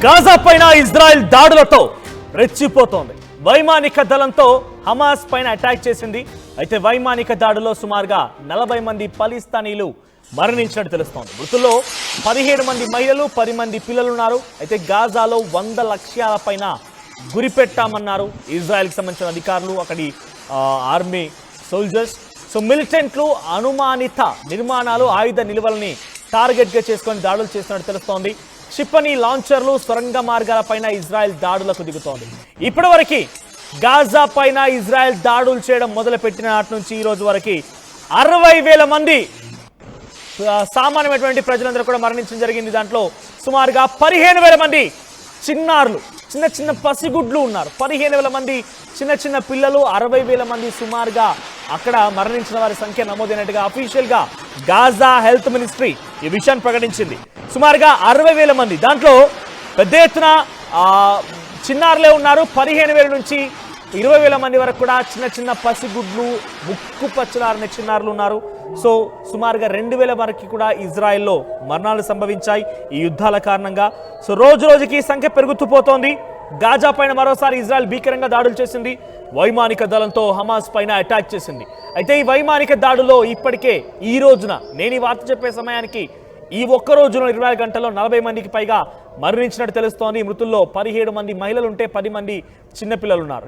Gaza పైన Israel దాడులతో రెచ్చిపోతోంది. వైమానిక దళంతో హమాస్ పైన అటాక్ చేసింది. అయితే వైమానిక దాడిలో సుమారుగా 40 మంది ఫలిస్తానీలు మరణించినట్టు తెలుస్తోంది. మృతుల్లో 17 మంది మహిళలు, 10 మంది పిల్లలు ఉన్నారు. అయితే గాజాలో 100 లక్ష్యాల పైన గురిపెట్టామన్నారు ఇజ్రాయెల్కి సంబంధించిన అధికారులు, అక్కడి ఆర్మీ సోల్జర్స్. సో మిలిటెంట్లు అనుమానిత నిర్మాణాలు, ఆయుధ నిల్వల్ని టార్గెట్గా చేసుకొని దాడులు చేస్తున్నట్టు తెలుస్తోంది. క్షిపణి లాంచర్లు, సొరంగ మార్గాల పైన ఇజ్రాయెల్ దాడులకు దిగుతోంది. ఇప్పటివరకు గాజా పైన ఇజ్రాయెల్ దాడులు చేయడం మొదలుపెట్టిన నాటి నుంచి ఈ రోజు వరకు 60,000 మంది సామాన్యమైనటువంటి ప్రజలందరూ కూడా మరణించడం జరిగింది. దాంట్లో సుమారుగా 15,000 మంది చిన్నారులు, చిన్న చిన్న పసిగుడ్లు ఉన్నారు. 15,000 మంది చిన్న చిన్న పిల్లలు, 60,000 మంది సుమారుగా అక్కడ మరణించిన వారి సంఖ్య నమోదైనట్టుగా అఫీషియల్ గా గాజా హెల్త్ మినిస్ట్రీ ఈ విషయాన్ని ప్రకటించింది. సుమారుగా 60,000 మంది, దాంట్లో పెద్ద ఎత్తున చిన్నారులే ఉన్నారు. 15,000 నుంచి 20,000 మంది వరకు కూడా చిన్న చిన్న పసిగుడ్లు, ముక్కు పచ్చలారిన చిన్నారులు ఉన్నారు. సో సుమారుగా 2,000 వరకు కూడా ఇజ్రాయెల్లో మరణాలు సంభవించాయి ఈ యుద్ధాల కారణంగా. సో రోజు రోజుకి సంఖ్య పెరుగుతూ పోతోంది. గాజా పైన మరోసారి ఇజ్రాయెల్ భీకరంగా దాడులు చేసింది. వైమానిక దళంతో హమాస్ పైన అటాక్ చేసింది. అయితే ఈ వైమానిక దాడులో ఇప్పటికే ఈ రోజున నేను ఈ వార్త చెప్పే సమయానికి ఈ ఒక్క రోజులో 24 గంటల్లో 40 మందికి పైగా మరణించినట్టు తెలుస్తోంది. మృతుల్లో 17 మంది మహిళలు ఉంటే 10 మంది చిన్నపిల్లలు ఉన్నారు.